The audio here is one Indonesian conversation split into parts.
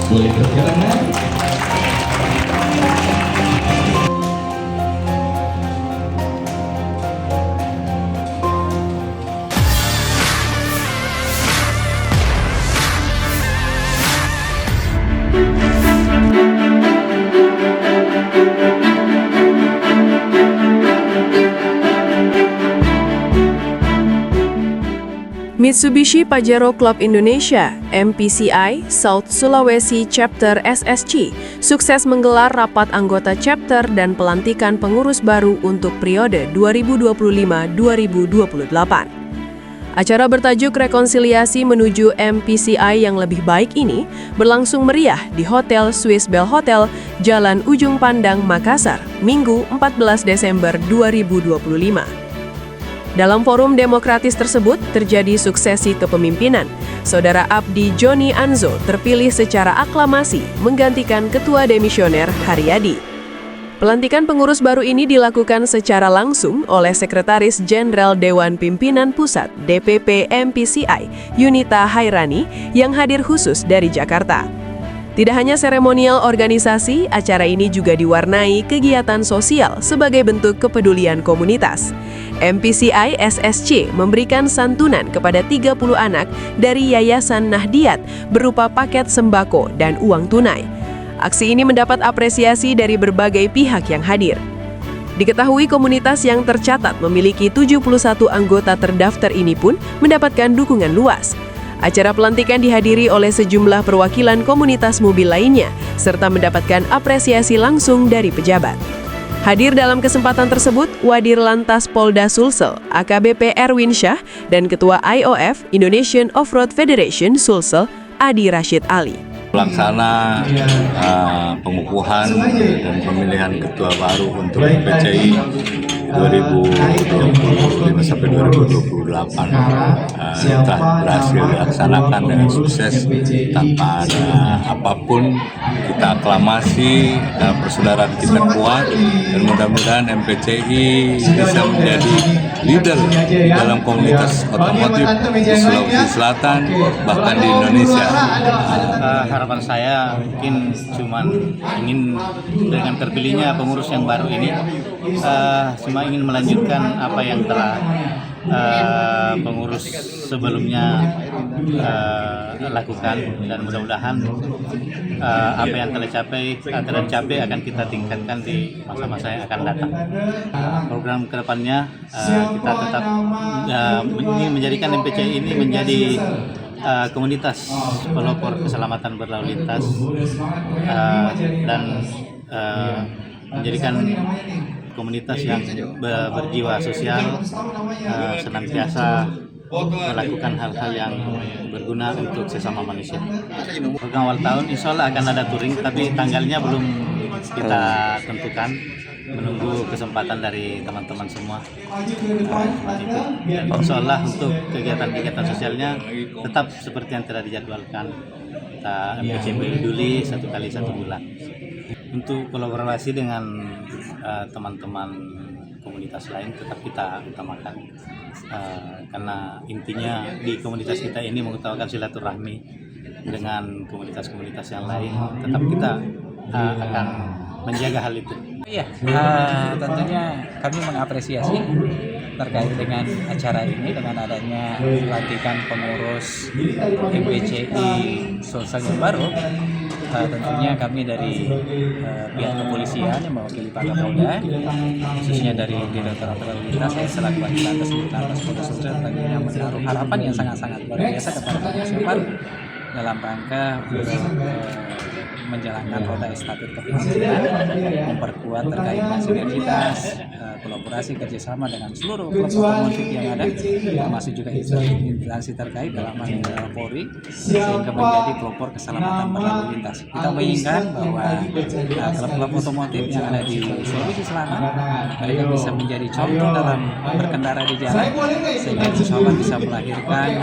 Boleh berjalan. Mitsubishi Pajero Club Indonesia (MPCI) South Sulawesi Chapter SSC sukses menggelar rapat anggota chapter dan pelantikan pengurus baru untuk periode 2025-2028. Acara bertajuk Rekonsiliasi Menuju MPCI yang Lebih Baik ini berlangsung meriah di Hotel Swiss Bell Hotel, Jalan Ujung Pandang, Makassar, Minggu 14 Desember 2025. Dalam forum demokratis tersebut terjadi suksesi kepemimpinan. Saudara Abdi Joni Anzo terpilih secara aklamasi menggantikan Ketua Demisioner Haryadi. Pelantikan pengurus baru ini dilakukan secara langsung oleh Sekretaris Jenderal Dewan Pimpinan Pusat DPP MPCI Yunita Hairani yang hadir khusus dari Jakarta. Tidak hanya seremonial organisasi, acara ini juga diwarnai kegiatan sosial sebagai bentuk kepedulian komunitas. MPCI SSC memberikan santunan kepada 30 anak dari Yayasan Nahdiat berupa paket sembako dan uang tunai. Aksi ini mendapat apresiasi dari berbagai pihak yang hadir. Diketahui komunitas yang tercatat memiliki 71 anggota terdaftar ini pun mendapatkan dukungan luas. Acara pelantikan dihadiri oleh sejumlah perwakilan komunitas mobil lainnya, serta mendapatkan apresiasi langsung dari pejabat. Hadir dalam kesempatan tersebut, Wadir Lantas Polda Sulsel, AKBP Erwin Syah, dan Ketua IOF, Indonesian Off-Road Federation Sulsel, Adi Rashid Ali. Pelaksana pengukuhan dan pemilihan ketua baru untuk PCI 2025 sampai 2028 telah berhasil dilaksanakan dengan sukses tanpa ada apapun. Kita aklamasi, persaudaraan kita kuat, dan mudah-mudahan MPCI bisa menjadi leader dalam komunitas otomotif di Sulawesi Selatan, bahkan di Indonesia. Harapan saya mungkin cuman ingin dengan terpilihnya pengurus yang baru ini cuma ingin melanjutkan apa yang telah pengurus sebelumnya lakukan, dan mudah-mudahan apa yang telah dicapai akan kita tingkatkan di masa-masa yang akan datang. Program kedepannya kita tetap ingin menjadikan MPCI ini menjadi komunitas pelopor keselamatan berlalu lintas dan menjadikan komunitas yang berjiwa sosial, senantiasa melakukan hal-hal yang berguna untuk sesama manusia. Program awal tahun insya Allah akan ada touring, tapi tanggalnya belum kita tentukan, menunggu kesempatan dari teman-teman semua. Dan insya Allah untuk kegiatan-kegiatan sosialnya tetap seperti yang telah dijadwalkan. Kita MPCI peduli 1 kali 1 bulan. Untuk kolaborasi dengan teman-teman komunitas lain tetap kita utamakan, karena intinya di komunitas kita ini mengutamakan silaturahmi dengan komunitas-komunitas yang lain. Tetap kita akan menjaga hal itu. Iya, tentunya kami mengapresiasi terkait dengan acara ini, dengan adanya pelantikan pengurus MPCI Sulsel yang baru. Tentunya kami dari pihak kepolisian yang mewakili Pak Kapolda, khususnya dari Direktorat Lalu Lintas selaku Lantas Polda Sulsel, tentunya menaruh harapan yang sangat-sangat luar biasa kepada pengurus yang baru dalam rangka menjalankan roda estafet kepemimpinan, memperkuat terkait dengan sinergitas, kolaborasi kerjasama dengan seluruh klub otomotif yang ada, termasuk juga instansi terkait dalam hal Polri, sehingga menjadi pelopor keselamatan berlalu lintas. Kita menginginkan bahwa klub-klub otomotif yang ada di Sulawesi Selatan, mereka bisa menjadi contoh dalam berkendara di jalan, sehingga insya Allah bisa melahirkan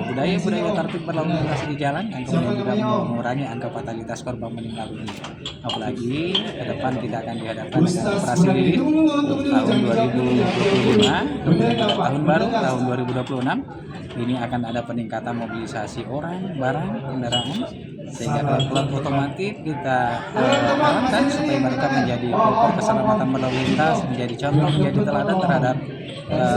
budaya-budaya tertib berlalu lintas di jalan, yang kemudian juga mengurangi angka fatalitas korban meninggal dunia. Apalagi ke depan kita akan dihadapkan dengan operasi lilin tahun 2025, kemudian juga tahun baru tahun 2026. Ini akan ada peningkatan mobilisasi orang, barang, kendaraan sehingga klub otomotif kita harapkan supaya mereka menjadi pelopor keselamatan berlalu lintas, menjadi contoh, menjadi teladan terhadap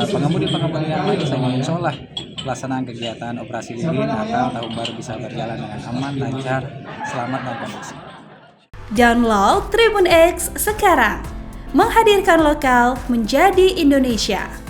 pengemudi-pengemudi yang lain, sehingga insya Allah pelaksanaan kegiatan operasi lilin Natal tahun baru bisa berjalan dengan aman, lancar, selamat dan kondusif. Download Tribun X sekarang, menghadirkan lokal menjadi Indonesia.